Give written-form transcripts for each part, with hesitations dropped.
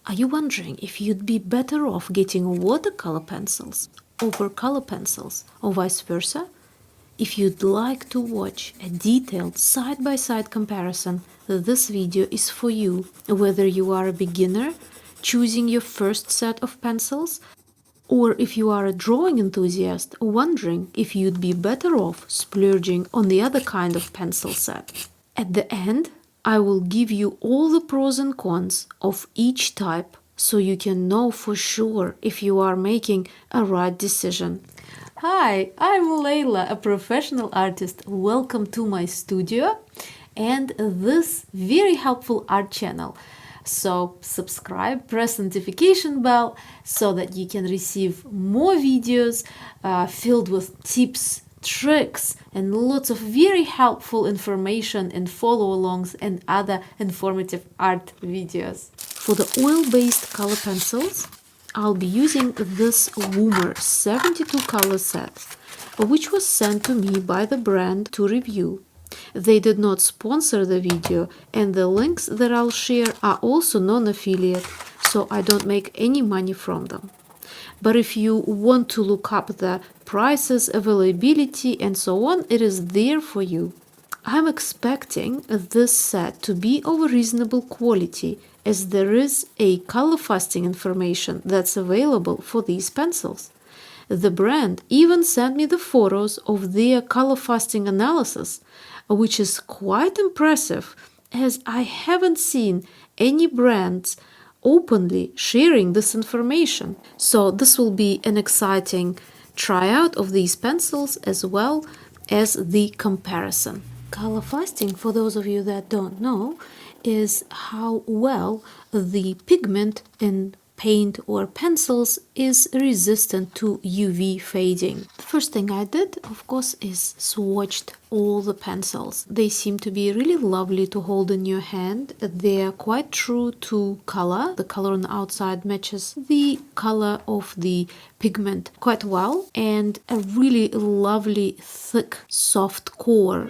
Are you wondering if you'd be better off getting watercolor pencils over color pencils or vice versa? If you'd like to watch a detailed side-by-side comparison, this video is for you, whether you are a beginner choosing your first set of pencils, or if you are a drawing enthusiast wondering if you'd be better off splurging on the other kind of pencil set. At the end, I will give you all the pros and cons of each type so you can know for sure if you are making a right decision. Hi, I'm Layla, a professional artist. Welcome to my studio and this very helpful art channel. So subscribe, press notification bell so that you can receive more videos filled with tips, tricks, and lots of very helpful information and follow-alongs and other informative art videos. For the oil-based color pencils, I'll be using this Woomer 72 color set, which was sent to me by the brand to review. They did not sponsor the video, and the links that I'll share are also non-affiliate, so I don't make any money from them. But if you want to look up the prices, availability, and so on, it is there for you. I'm expecting this set to be of reasonable quality, as there is a color fasting information that's available for these pencils. The brand even sent me the photos of their color fasting analysis, which is quite impressive, as I haven't seen any brands openly sharing this information. So this will be an exciting tryout of these pencils as well as the comparison. Color fasting, for those of you that don't know, is how well the pigment in paint or pencils is resistant to UV fading. The first thing I did, of course, is swatched all the pencils. They seem to be really lovely to hold in your hand. They're quite true to color. The color on the outside matches the color of the pigment quite well, and a really lovely, thick, soft core.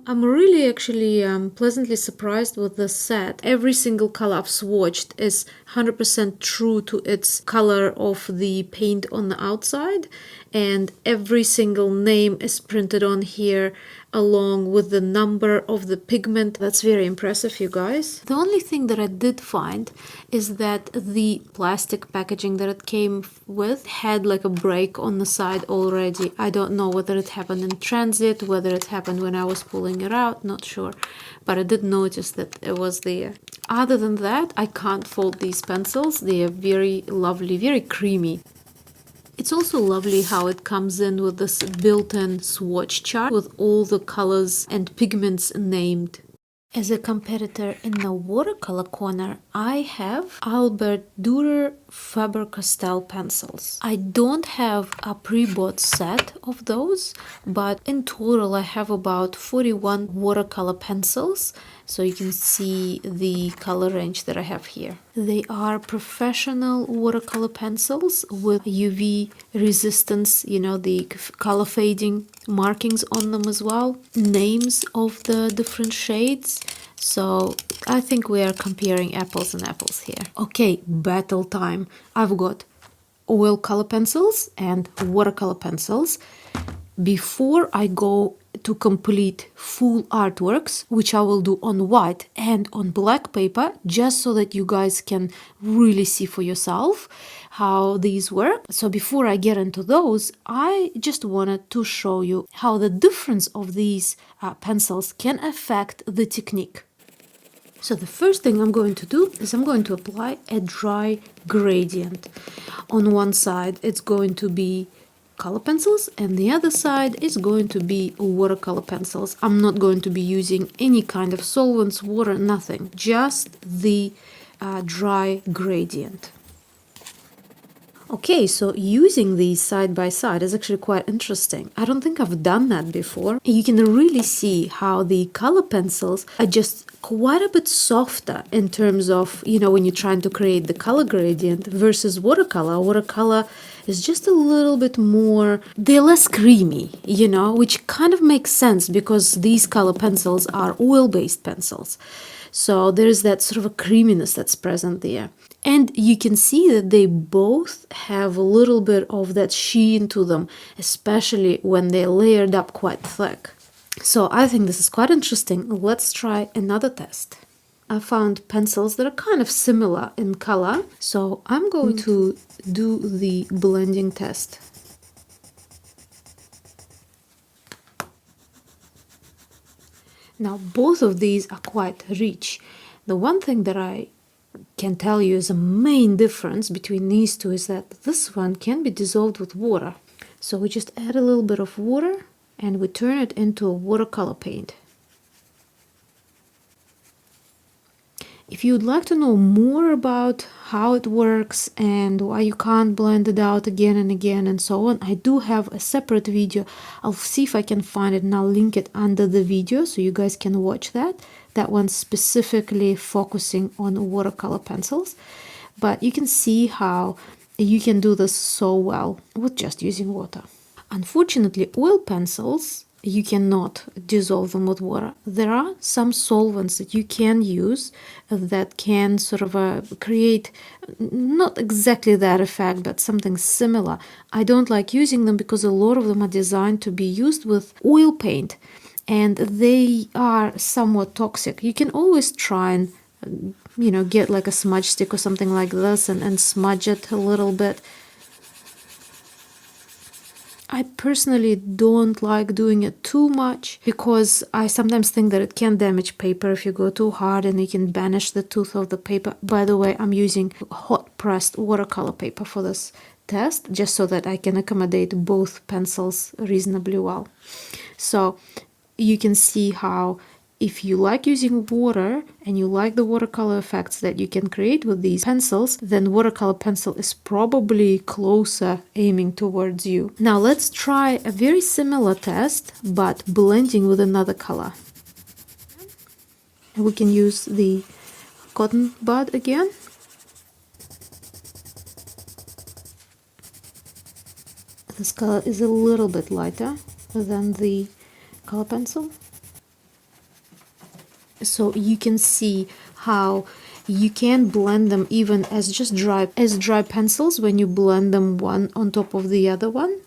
I'm really actually pleasantly surprised with this set. Every single color I've swatched is 100% true to its color of the paint on the outside, and every single name is printed on here along with the number of the pigment. That's very impressive, you guys. The only thing that I did find is that the plastic packaging that it came with had like a break on the side already. I don't know whether it happened in transit, whether it happened when I was pulling it out, not sure, but I did notice that it was there. Other than that, I can't fault these pencils. They are very lovely, very creamy. It's also lovely how it comes in with this built-in swatch chart with all the colors and pigments named. As a competitor in the watercolor corner, I have Albrecht Durer Faber Castell pencils. I don't have a pre-bought set of those, but in total I have about 41 watercolor pencils, so you can see the color range that I have here. They are professional watercolor pencils with UV resistance, you know, the color fading markings on them as well, names of the different shades. So I think we are comparing apples and apples here. Okay, battle time. I've got oil color pencils and watercolor pencils. Before I go to complete full artworks, which I will do on white and on black paper, just so that you guys can really see for yourself how these work. So before I get into those, I just wanted to show you how the difference of these pencils can affect the technique. So the first thing I'm going to do is I'm going to apply a dry gradient. On one side it's going to be color pencils and the other side is going to be watercolor pencils. I'm not going to be using any kind of solvents, water, nothing, just the dry gradient. Okay, so using these side by side is actually quite interesting. I don't think I've done that before. You can really see how the color pencils are just quite a bit softer in terms of, you know, when you're trying to create the color gradient versus watercolor. Watercolor is just a little bit more, they're less creamy, you know, which kind of makes sense because these color pencils are oil-based pencils. So there is that sort of a creaminess that's present there. And you can see that they both have a little bit of that sheen to them, especially when they're layered up quite thick. So I think this is quite interesting. Let's try another test. I found pencils that are kind of similar in color, so I'm going to do the blending test. Now both of these are quite rich. The one thing that I can tell you is a main difference between these two is that this one can be dissolved with water. So we just add a little bit of water and we turn it into a watercolor paint. If you'd like to know more about how it works and why you can't blend it out again and again and so on, I do have a separate video. I'll see if I can find it and I'll link it under the video so you guys can watch that. That one's specifically focusing on watercolor pencils. But you can see how you can do this so well with just using water. Unfortunately, oil pencils, you cannot dissolve them with water. There are some solvents that you can use that can sort of create not exactly that effect, but something similar. I don't like using them because a lot of them are designed to be used with oil paint, and they are somewhat toxic. You can always try and, get like a smudge stick or something like this and smudge it a little bit. I personally don't like doing it too much because I sometimes think that it can damage paper if you go too hard and you can banish the tooth of the paper. By the way, I'm using hot pressed watercolor paper for this test just so that I can accommodate both pencils reasonably well. So you can see how if you like using water and you like the watercolor effects that you can create with these pencils, then watercolor pencil is probably closer aiming towards you. Now let's try a very similar test, but blending with another color. We can use the cotton bud again. This color is a little bit lighter than the color pencil. So you can see how you can blend them even as just dry pencils when you blend them one on top of the other one.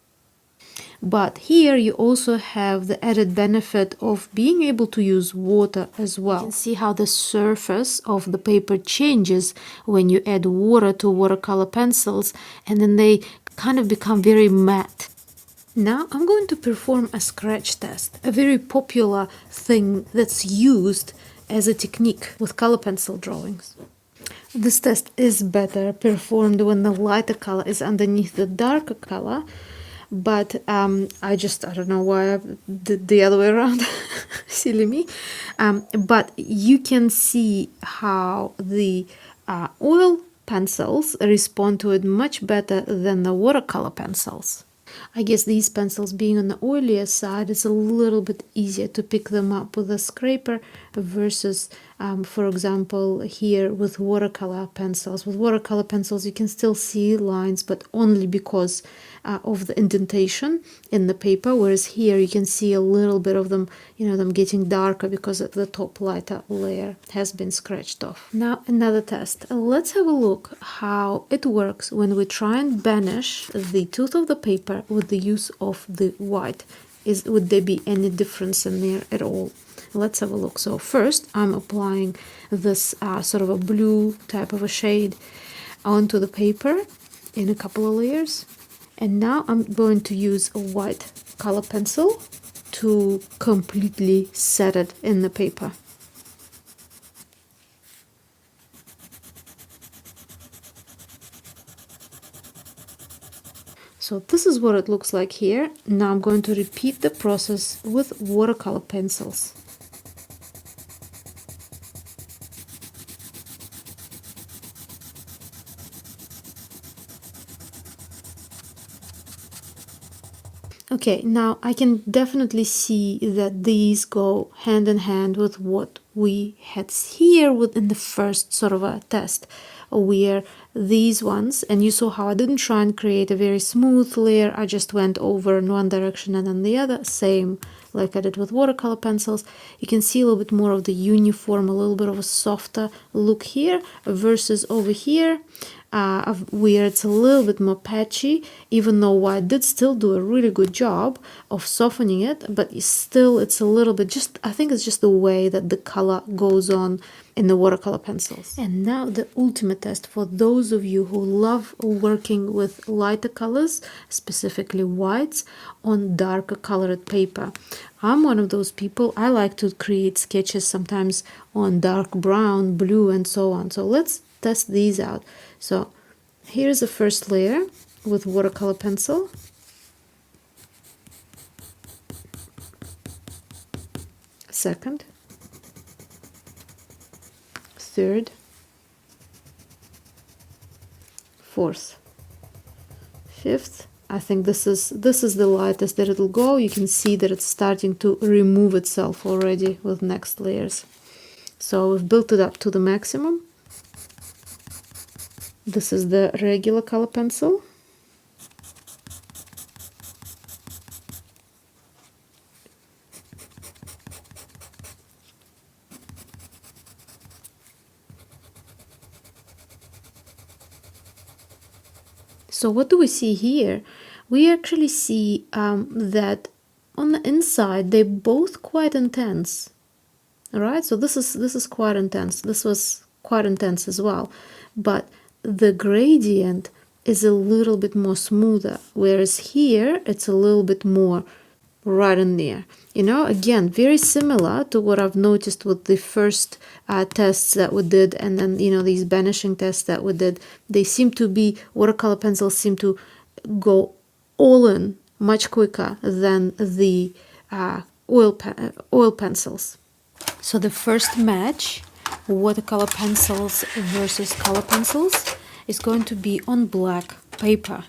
But here you also have the added benefit of being able to use water as well. You can see how the surface of the paper changes when you add water to watercolor pencils, and then they kind of become very matte. Now I'm going to perform a scratch test, a very popular thing that's used as a technique with color pencil drawings. This test is better performed when the lighter color is underneath the darker color, but I don't know why I did the other way around. Silly me. But you can see how the oil pencils respond to it much better than the watercolor pencils. I guess these pencils being on the oilier side, it's a little bit easier to pick them up with a scraper versus, for example, here with watercolor pencils. With watercolor pencils, you can still see lines, but only because of the indentation in the paper, whereas here you can see a little bit of them, them getting darker because the top lighter layer has been scratched off. Now another test. Let's have a look how it works when we try and banish the tooth of the paper with the use of the white. Would there be any difference in there at all? Let's have a look. So first I'm applying this sort of a blue type of a shade onto the paper in a couple of layers. And now I'm going to use a white color pencil to completely set it in the paper. So this is what it looks like here. Now I'm going to repeat the process with watercolor pencils. Okay, now I can definitely see that these go hand in hand with what we had here within the first sort of a test, where these ones, and you saw how I didn't try and create a very smooth layer, I just went over in one direction and then the other, same like I did with watercolor pencils, you can see a little bit more of the uniform, a little bit of a softer look here versus over here, where it's a little bit more patchy, even though white did still do a really good job of softening it, but it's a little bit just, I think it's just the way that the color goes on in the watercolor pencils. And now the ultimate test for those of you who love working with lighter colors, specifically whites, on darker colored paper. I'm one of those people. I like to create sketches sometimes on dark brown, blue, and so on. So let's test these out. So here's the first layer with watercolor pencil. Second. Third. Fourth. Fifth. I think this is the lightest that it'll go. You can see that it's starting to remove itself already with next layers. So we've built it up to the maximum. This is the regular color pencil. So what do we see here? We actually see that on the inside they're both quite intense. All right, so this is quite intense. This was quite intense as well, but the gradient is a little bit more smoother, whereas here it's a little bit more right in there. You know, again, very similar to what I've noticed with the first tests that we did, and then, you know, these banishing tests that we did. They seem to be, watercolor pencils seem to go all in much quicker than the oil pencils. So the first match, watercolor pencils versus color pencils, is going to be on black paper.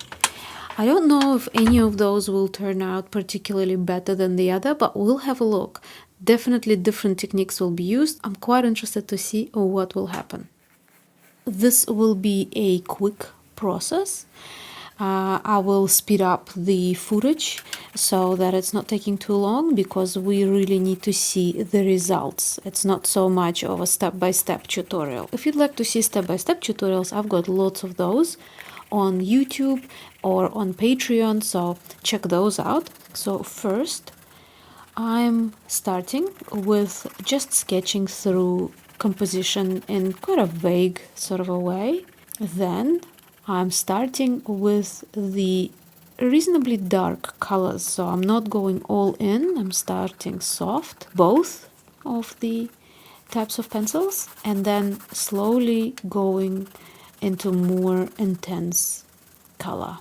I don't know if any of those will turn out particularly better than the other, but we'll have a look. Definitely different techniques will be used. I'm quite interested to see what will happen. This will be a quick process. I will speed up the footage so that it's not taking too long, because we really need to see the results. It's not so much of a step-by-step tutorial. If you'd like to see step-by-step tutorials, I've got lots of those on YouTube or on Patreon, so check those out. So first, I'm starting with just sketching through composition in quite a vague sort of a way. Then I'm starting with the reasonably dark colors, so I'm not going all in. I'm starting soft, both of the types of pencils, and then slowly going into more intense color.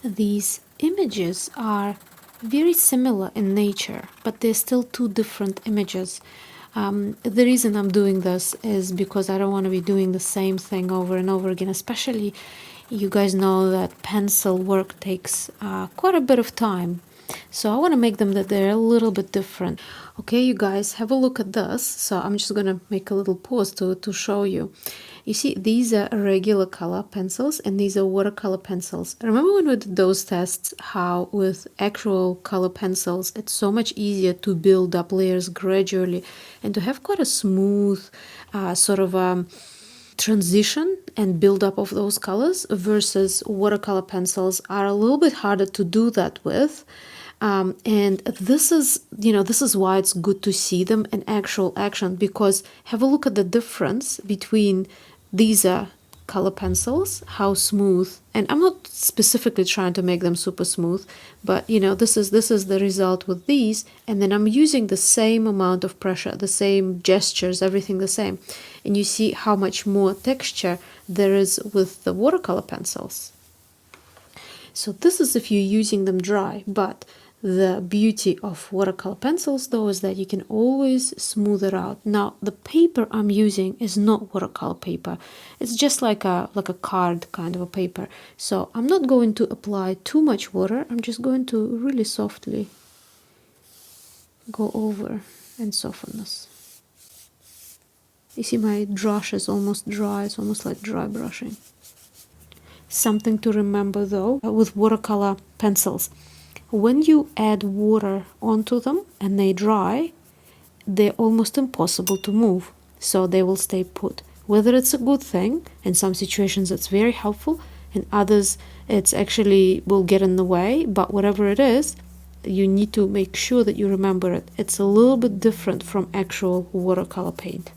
These images are very similar in nature, but they're still two different images. The reason I'm doing this is because I don't want to be doing the same thing over and over again. Especially, you guys know that pencil work takes quite a bit of time, so I want to make them that they're a little bit different. Okay, you guys, have a look at this. So I'm just gonna make a little pause to show you. You see, these are regular color pencils and these are watercolor pencils. Remember when we did those tests, how with actual color pencils it's so much easier to build up layers gradually and to have quite a smooth sort of transition and build up of those colors, versus watercolor pencils are a little bit harder to do that with. And this is why it's good to see them in actual action, because have a look at the difference between these are color pencils, how smooth, and I'm not specifically trying to make them super smooth, but you know, this is the result with these, and then I'm using the same amount of pressure, the same gestures, everything the same, and you see how much more texture there is with the watercolor pencils. So this is if you're using them dry, but the beauty of watercolor pencils though is that you can always smooth it out. Now the paper I'm using is not watercolor paper. It's just like a card kind of a paper. So I'm not going to apply too much water. I'm just going to really softly go over and soften this. You see my brush is almost dry. It's almost like dry brushing. Something to remember though with watercolor pencils. when you add water onto them and they dry, they're almost impossible to move, so they will stay put. Whether it's a good thing, in some situations it's very helpful, in others it's actually will get in the way, but whatever it is, you need to make sure that you remember it. It's a little bit different from actual watercolor paint.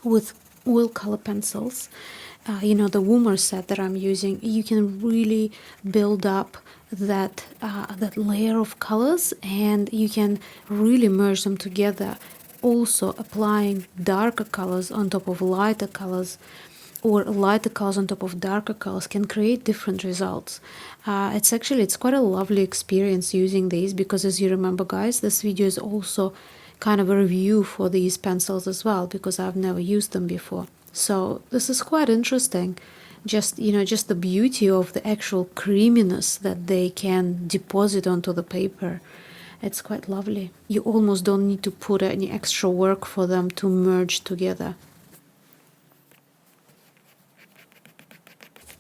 With oil color pencils, the Woomer set that I'm using, you can really build up that layer of colors, and you can really merge them together. Also applying darker colors on top of lighter colors, or lighter colors on top of darker colors, can create different results. It's quite a lovely experience using these, because as you remember, guys, this video is also kind of a review for these pencils as well, because I've never used them before. So this is quite interesting. Just the beauty of the actual creaminess that they can deposit onto the paper. It's quite lovely. You almost don't need to put any extra work for them to merge together.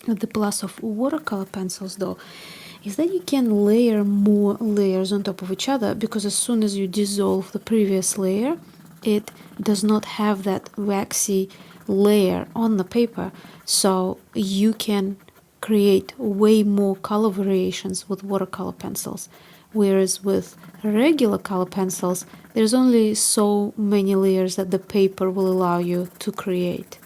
The plus of watercolor pencils, though, is that you can layer more layers on top of each other, because as soon as you dissolve the previous layer, it does not have that waxy layer on the paper, so you can create way more color variations with watercolor pencils. Whereas with regular color pencils, there's only so many layers that the paper will allow you to create.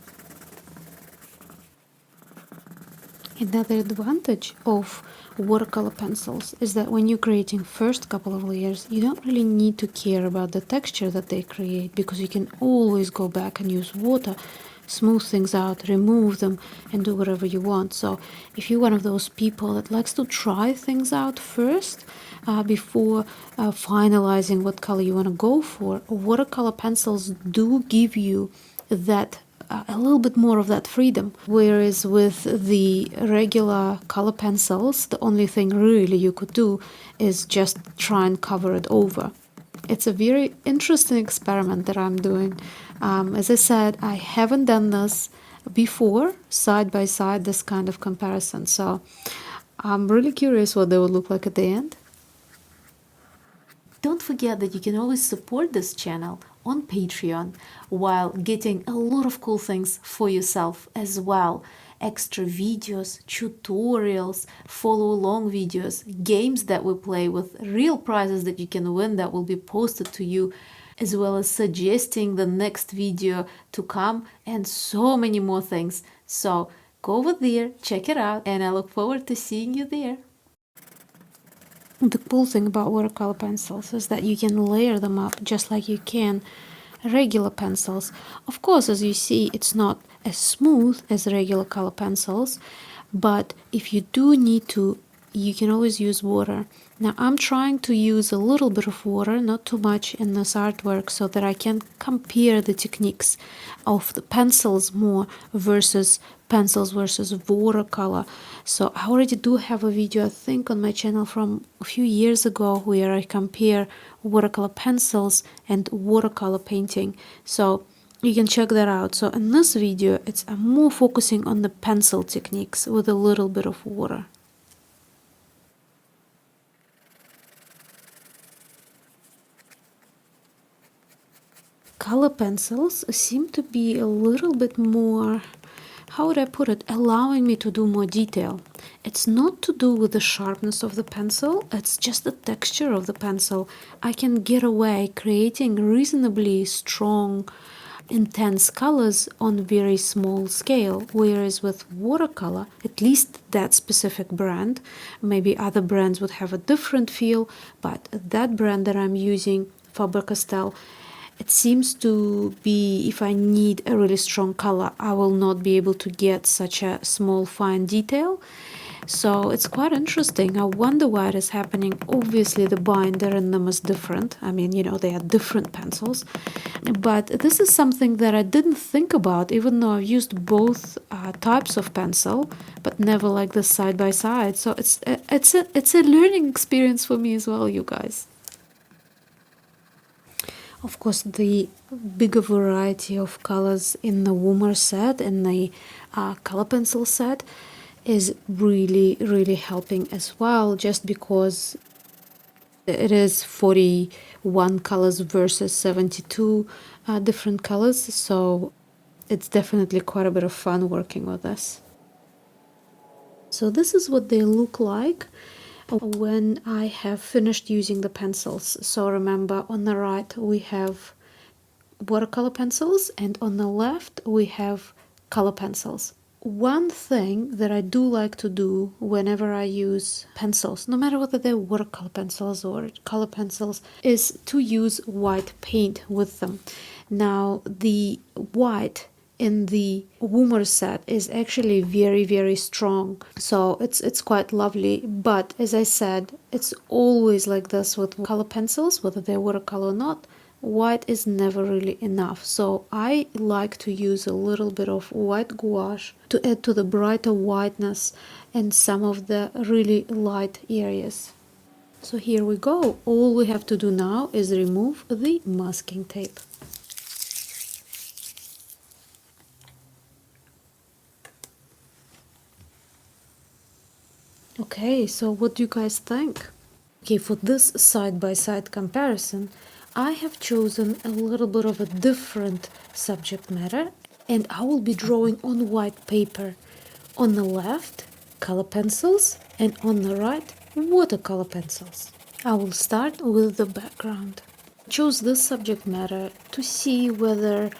Another advantage of watercolor pencils is that when you're creating first couple of layers, you don't really need to care about the texture that they create, because you can always go back and use water, smooth things out, remove them, and do whatever you want. So if you're one of those people that likes to try things out first before finalizing what color you want to go for, watercolor pencils do give you that a little bit more of that freedom. Whereas with the regular color pencils, the only thing really you could do is just try and cover it over. It's a very interesting experiment that I'm doing. As I said, I haven't done this before, side by side, this kind of comparison. So I'm really curious what they would look like at the end. Don't forget that you can always support this channel on Patreon while getting a lot of cool things for yourself as well. Extra videos, tutorials, follow along videos, games that we play with real prizes that you can win that will be posted to you, as well as suggesting the next video to come, and so many more things. So go over there, check it out, and I look forward to seeing you there. The cool thing about watercolor pencils is that you can layer them up just like you can regular pencils. Of course, as you see, it's not as smooth as regular color pencils, but if you do need to, you can always use water. Now I'm trying to use a little bit of water, not too much, in this artwork, so that I can compare the techniques of the pencils more versus pencils versus watercolor. So I already do have a video, I think, on my channel from a few years ago, where I compare watercolor pencils and watercolor painting, so you can check that out. So in this video, I'm more focusing on the pencil techniques with a little bit of water. Color pencils seem to be a little bit more, how would I put it, allowing me to do more detail. It's not to do with the sharpness of the pencil, it's just the texture of the pencil. I can get away creating reasonably strong, intense colors on very small scale, whereas with watercolor, at least that specific brand, maybe other brands would have a different feel, but that brand that I'm using, Faber Castell, it seems to be, if I need a really strong color, I will not be able to get such a small fine detail. So it's quite interesting. I wonder why it is happening. Obviously the binder in them is different. I mean, they are different pencils. But this is something that I didn't think about, even though I've used both types of pencil, but never like this side by side. So it's a learning experience for me as well, you guys. Of course, the bigger variety of colors in the Woomer set and the color pencil set is really helping as well, just because it is 41 colors versus 72 different colors, so it's definitely quite a bit of fun working with this. So this is what they look like when I have finished using the pencils. So remember, on the right we have watercolor pencils, and on the left we have color pencils. One thing that I do like to do whenever I use pencils, no matter whether they're watercolor pencils or color pencils, is to use white paint with them. Now, the white in the Woomer set is actually very strong, so it's quite lovely. But as I said, it's always like this with color pencils, whether they're watercolor or not. White is never really enough, so I like to use a little bit of white gouache to add to the brighter whiteness and some of the really light areas. So here we go. All we have to do now is remove the masking tape. Okay, so what do you guys think? Okay, for this side-by-side comparison, I have chosen a little bit of a different subject matter, and I will be drawing on white paper. On the left, color pencils, and on the right, watercolor pencils. I will start with the background. I chose this subject matter to see whether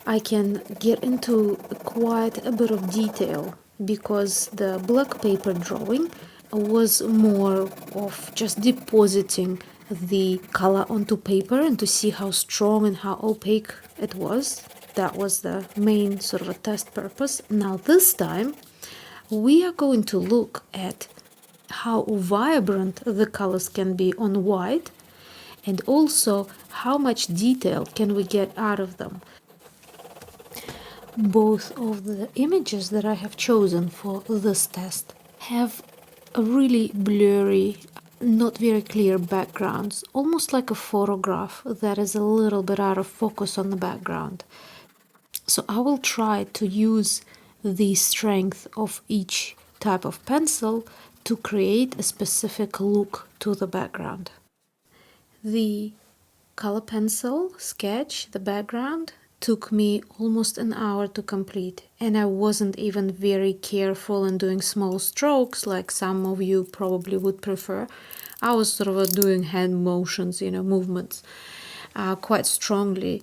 I can get into quite a bit of detail, because the black paper drawing was more of just depositing the color onto paper and to see how strong and how opaque it was. That was the main sort of a test purpose. Now this time we are going to look at how vibrant the colors can be on white, and also how much detail can we get out of them. Both of the images that I have chosen for this test have a really blurry, not very clear backgrounds, almost like a photograph that is a little bit out of focus on the background. So I will try to use the strength of each type of pencil to create a specific look to the background. The color pencil sketch, the background, took me almost an hour to complete, and I wasn't even very careful in doing small strokes like some of you probably would prefer. I was sort of doing hand motions, movements quite strongly,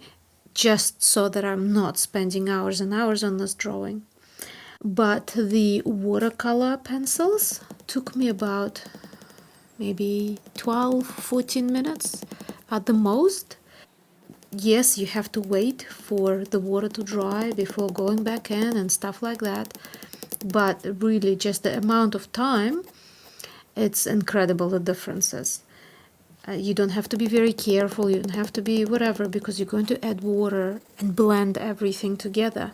just so that I'm not spending hours and hours on this drawing. But the watercolor pencils took me about maybe 12-14 minutes at the most. Yes, you have to wait for the water to dry before going back in and stuff like that, but really just the amount of time, it's incredible, the differences. You don't have to be very careful, you don't have to be whatever, because you're going to add water and blend everything together.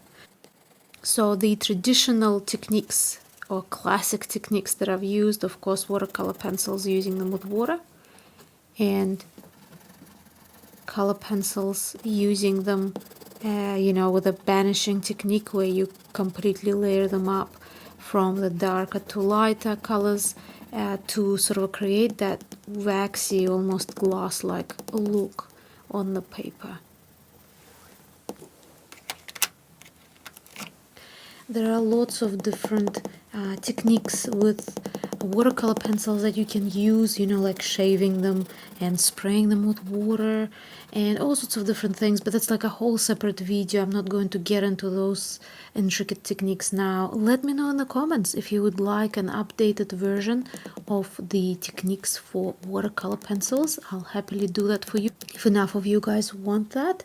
So the traditional techniques or classic techniques that I've used, of course, watercolor pencils, using them with water, and color pencils, using them with a banishing technique where you completely layer them up from the darker to lighter colors to sort of create that waxy, almost glass-like look on the paper. There are lots of different techniques with watercolor pencils that you can use, like shaving them and spraying them with water and all sorts of different things, but that's like a whole separate video. I'm not going to get into those intricate techniques now. Let me know in the comments if you would like an updated version of the techniques for watercolor pencils. I'll happily do that for you if enough of you guys want that.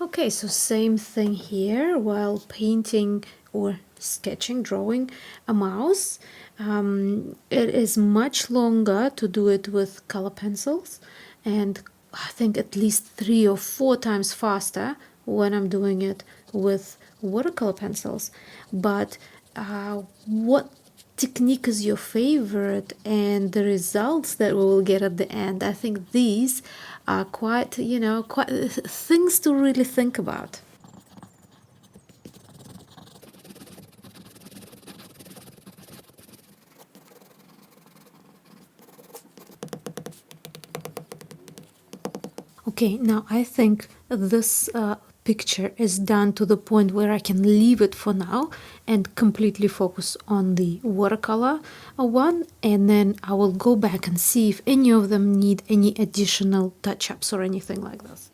Okay, so same thing here. While painting or sketching, drawing a mouse, it is much longer to do it with color pencils, and I think at least 3 or 4 times faster when I'm doing it with watercolor pencils. But what technique is your favorite, and the results that we will get at the end, I think these are quite, quite things to really think about. Okay, now I think this picture is done to the point where I can leave it for now and completely focus on the watercolor one, and then I will go back and see if any of them need any additional touch-ups or anything like this.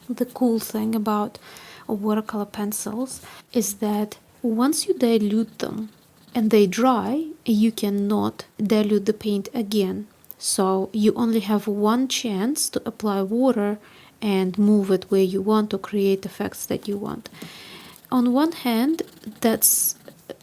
The cool thing about watercolor pencils is that once you dilute them and they dry, you cannot dilute the paint again. So you only have one chance to apply water and move it where you want to create effects that you want. On one hand, that's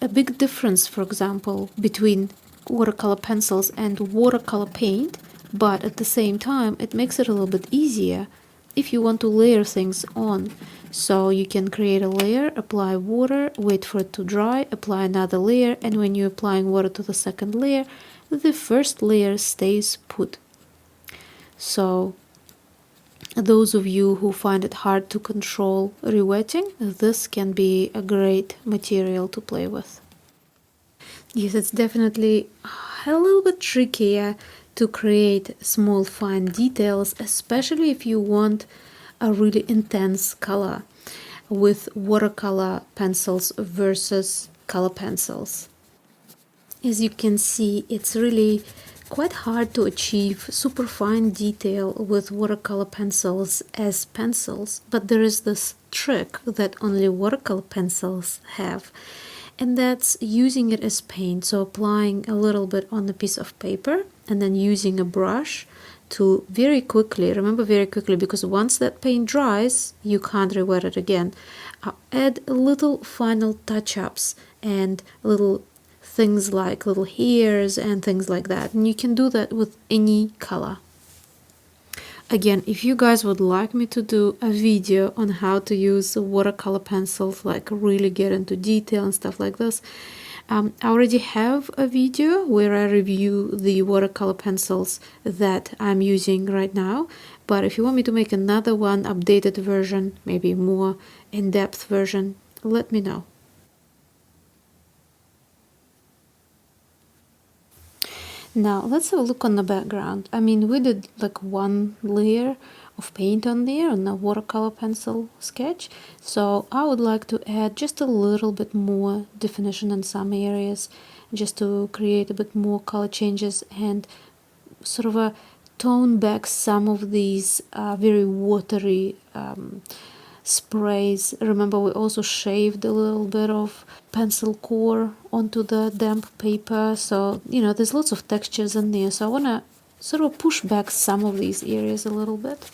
a big difference, for example, between watercolor pencils and watercolor paint, but at the same time, it makes it a little bit easier if you want to layer things on. So you can create a layer, apply water, wait for it to dry, apply another layer, and when you're applying water to the second layer, the first layer stays put. So those of you who find it hard to control rewetting, this can be a great material to play with. Yes, it's definitely a little bit trickier to create small fine details, especially if you want a really intense color with watercolor pencils versus color pencils. As you can see, it's really quite hard to achieve super fine detail with watercolor pencils as pencils, but there is this trick that only watercolor pencils have, and that's using it as paint. So applying a little bit on a piece of paper and then using a brush to very quickly, remember very quickly, because once that paint dries, you can't rewet it again. Add little final touch-ups and little things like little hairs and things like that, and you can do that with any color. Again, if you guys would like me to do a video on how to use watercolor pencils, like really get into detail and stuff like this, I already have a video where I review the watercolor pencils that I'm using right now. But if you want me to make another one, updated version, maybe more in-depth version, let me know. Now let's have a look on the background. I mean, we did like one layer of paint on there on the watercolor pencil sketch. So I would like to add just a little bit more definition in some areas, just to create a bit more color changes and sort of tone back some of these very watery sprays. Remember, we also shaved a little bit of pencil core onto the damp paper, so there's lots of textures in there, so I want to sort of push back some of these areas a little bit.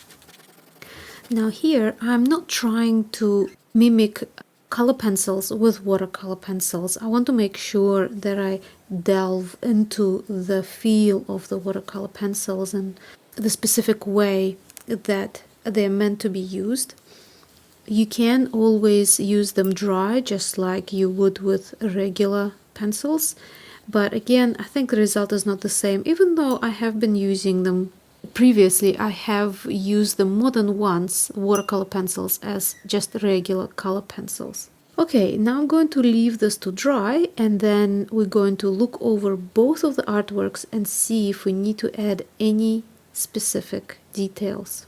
Now here I'm not trying to mimic color pencils with watercolor pencils. I want to make sure that I delve into the feel of the watercolor pencils and the specific way that they're meant to be used. You can always use them dry, just like you would with regular pencils. But again, I think the result is not the same. Even though I have been using them previously, I have used them more than once, watercolor pencils, as just regular color pencils. Okay, now I'm going to leave this to dry, and then we're going to look over both of the artworks and see if we need to add any specific details.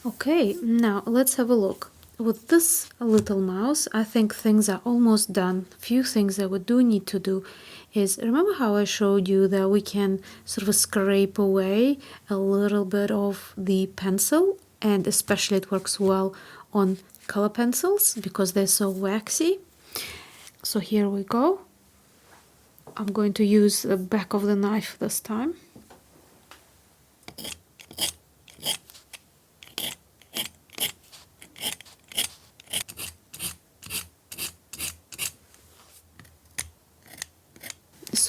Okay, now let's have a look. With this little mouse, I think things are almost done. A few things that we do need to do is, remember how I showed you that we can sort of scrape away a little bit of the pencil, and especially it works well on color pencils because they're so waxy. So here we go. I'm going to use the back of the knife this time.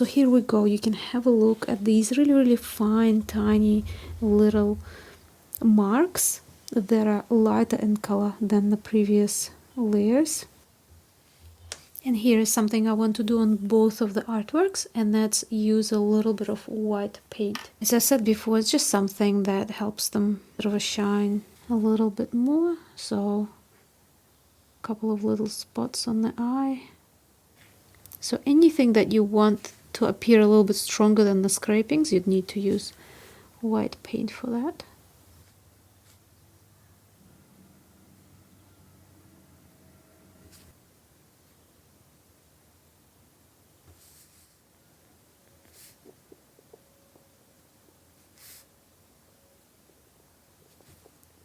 So here we go. You can have a look at these really fine, tiny little marks that are lighter in color than the previous layers. And here is something I want to do on both of the artworks, and that's use a little bit of white paint. As I said before, it's just something that helps them sort of shine a little bit more. So a couple of little spots on the eye. So anything that you want to appear a little bit stronger than the scrapings, you'd need to use white paint for that.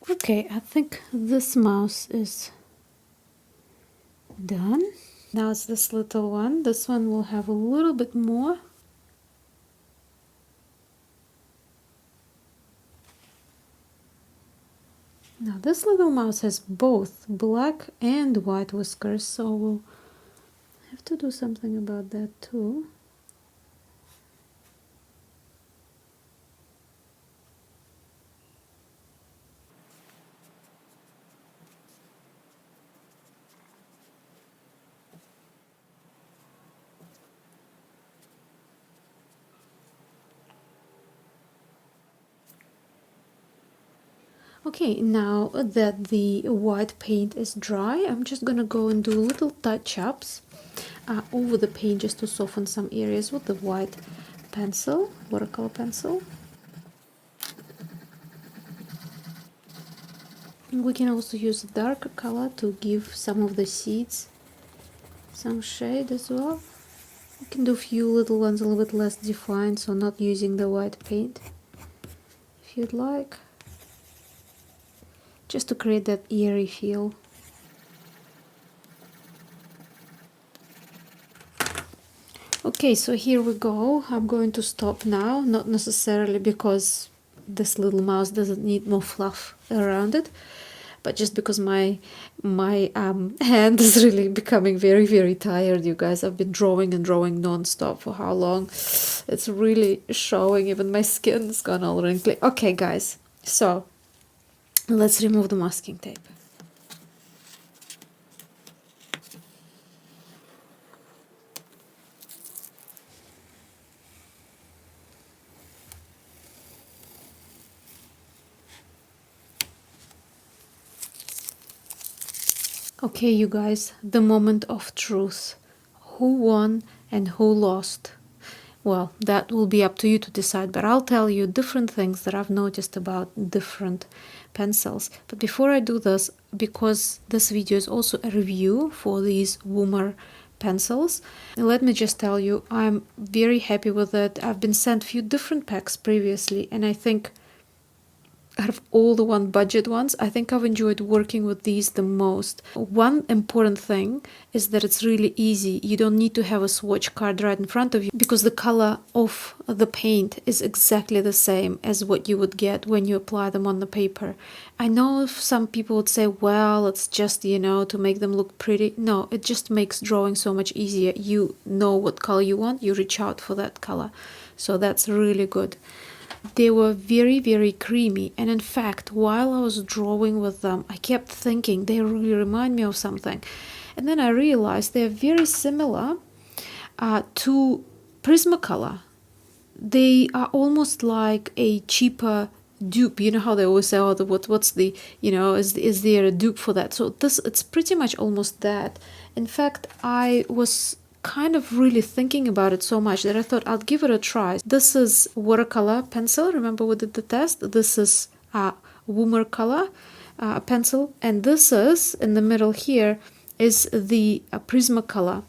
Okay, I think this mouse is done. Now it's this little one. This one will have a little bit more. Now this little mouse has both black and white whiskers, so we'll have to do something about that too. Okay, now that the white paint is dry, I'm just gonna go and do little touch-ups over the paint just to soften some areas with the white pencil, watercolor pencil. And we can also use a darker color to give some of the seeds some shade as well. You can do a few little ones a little bit less defined, so not using the white paint if you'd like, just to create that eerie feel. Okay, so here we go. I'm going to stop now, not necessarily because this little mouse doesn't need more fluff around it, but just because my hand is really becoming very tired, you guys. I've been drawing and drawing non-stop for how long? It's really showing. Even my skin's gone all wrinkly. Okay, guys, so let's remove the masking tape. Okay, you guys, the moment of truth. Who won and who lost? Well, that will be up to you to decide, but I'll tell you different things that I've noticed about different pencils. But before I do this, because this video is also a review for these Woomer pencils, let me just tell you, I'm very happy with it. I've been sent a few different packs previously, and I think out of all the one budget ones, I think I've enjoyed working with these the most. One important thing is that it's really easy. You don't need to have a swatch card right in front of you because the color of the paint is exactly the same as what you would get when you apply them on the paper. I know some people would say, well, it's just, you know, to make them look pretty. No, it just makes drawing so much easier. You know what color you want, you reach out for that color. So that's really good. They were very creamy, and in fact, while I was drawing with them, I kept thinking they really remind me of something. And then I realized they're very similar to Prismacolor. They are almost like a cheaper dupe. You know how they always say, oh, what's the, you know, is there a dupe for that? So it's pretty much almost that. In fact, I was kind of really thinking about it so much that I thought I'll give it a try. This is watercolor pencil. Remember we did the test? This is Woomer color pencil, and this is in the middle here is the Prismacolor.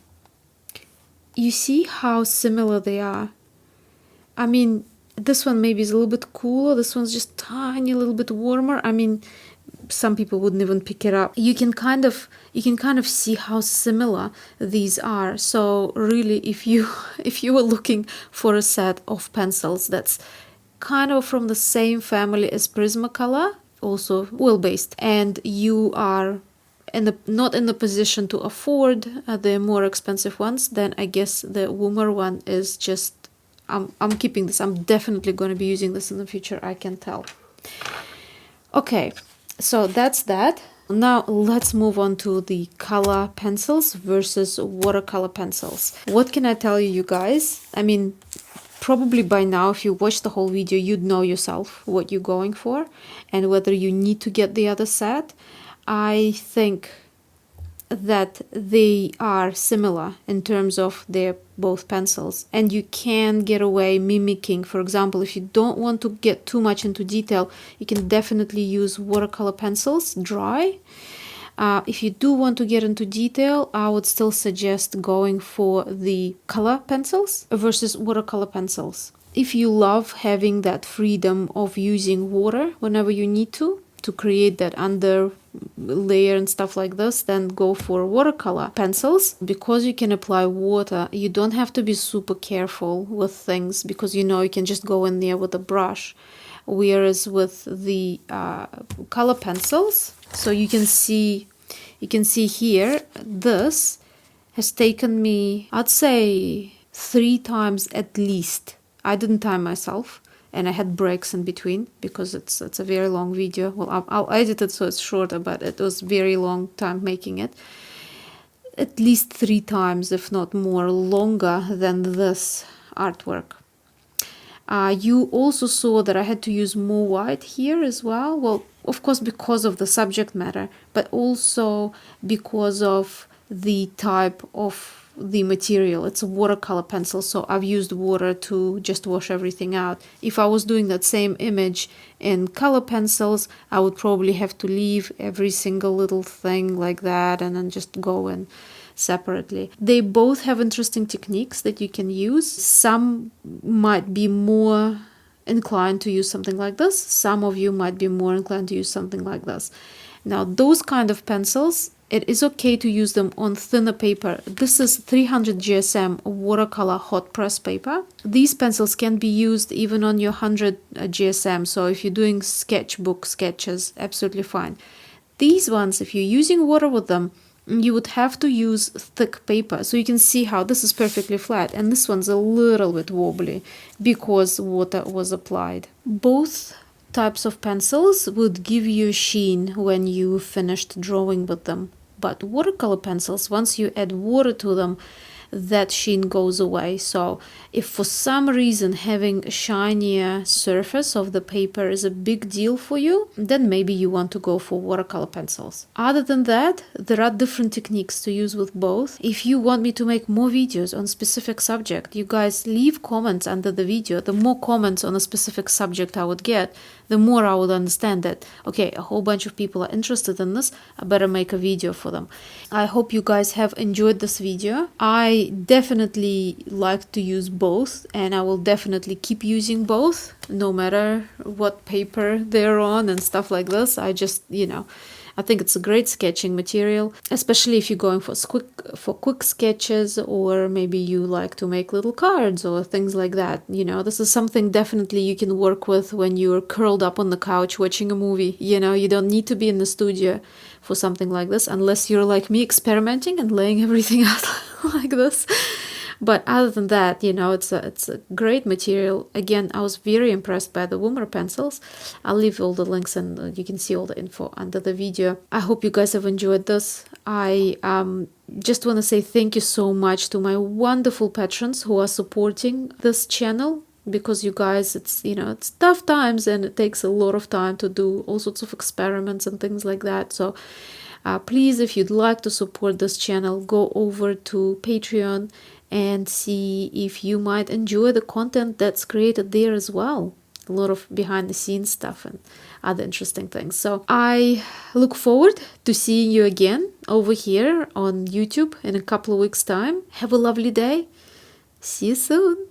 You see how similar they are. I mean, this one maybe is a little bit cooler. This one's just tiny, a little bit warmer. I mean, some people wouldn't even pick it up. You can kind of see how similar these are. So really, if you were looking for a set of pencils that's kind of from the same family as Prismacolor, also oil based, and you are not in the position to afford the more expensive ones, then I guess the Woomer one is just, I'm keeping this. I'm definitely going to be using this in the future, I can tell. Okay, so that's that. Now let's move on to the color pencils versus watercolor pencils. What can I tell you guys? I mean, probably by now, if you watch the whole video, you'd know yourself what you're going for and whether you need to get the other set. I think that they are similar in terms of their both pencils, and you can get away mimicking. For example, if you don't want to get too much into detail, you can definitely use watercolor pencils dry. If you do want to get into detail, I would still suggest going for the color pencils versus watercolor pencils. If you love having that freedom of using water whenever you need to create that under layer and stuff like this, then go for watercolor pencils. Because you can apply water, you don't have to be super careful with things, because you know you can just go in there with a brush. Whereas with the color pencils, so you can see here, this has taken me, I'd say 3 times at least. I didn't time myself, and I had breaks in between because it's a very long video. Well, I'll edit it so it's shorter, but it was very long time making it. At least 3 times, if not more, longer than this artwork. You also saw that I had to use more white here as well. Well, of course, because of the subject matter, but also because of the type of the material. It's a watercolor pencil, so I've used water to just wash everything out. If I was doing that same image in color pencils, I would probably have to leave every single little thing like that and then just go in separately. They both have interesting techniques that you can use. Some might be more inclined to use something like this. Some of you might be more inclined to use something like this. Now, those kind of pencils, it is okay to use them on thinner paper. This is 300 GSM watercolor hot press paper. These pencils can be used even on your 100 GSM. So if you're doing sketchbook sketches, absolutely fine. These ones, if you're using water with them, you would have to use thick paper. So you can see how this is perfectly flat, and this one's a little bit wobbly because water was applied. Both types of pencils would give you a sheen when you finished drawing with them. But watercolor pencils, once you add water to them, that sheen goes away. So if for some reason having a shinier surface of the paper is a big deal for you, then maybe you want to go for watercolor pencils. Other than that, there are different techniques to use with both. If you want me to make more videos on specific subject, you guys leave comments under the video. The more comments on a specific subject I would get, the more I would understand that, okay, a whole bunch of people are interested in this, I better make a video for them. I hope you guys have enjoyed this video. I definitely like to use both, and I will definitely keep using both, no matter what paper they're on and stuff like this. I just, I think it's a great sketching material, especially if you're going for quick sketches, or maybe you like to make little cards or things like that. This is something definitely you can work with when you're curled up on the couch watching a movie. You don't need to be in the studio for something like this, unless you're like me, experimenting and laying everything out like this. But other than that, it's a great material. Again, I was very impressed by the Woomer pencils. I'll leave all the links, and you can see all the info under the video. I hope you guys have enjoyed this. I just want to say thank you so much to my wonderful patrons who are supporting this channel, because you guys, it's tough times, and it takes a lot of time to do all sorts of experiments and things like that. So please, if you'd like to support this channel, go over to Patreon and see if you might enjoy the content that's created there as well. A lot of behind the scenes stuff and other interesting things. So I look forward to seeing you again over here on YouTube in a couple of weeks' time. Have a lovely day. See you soon.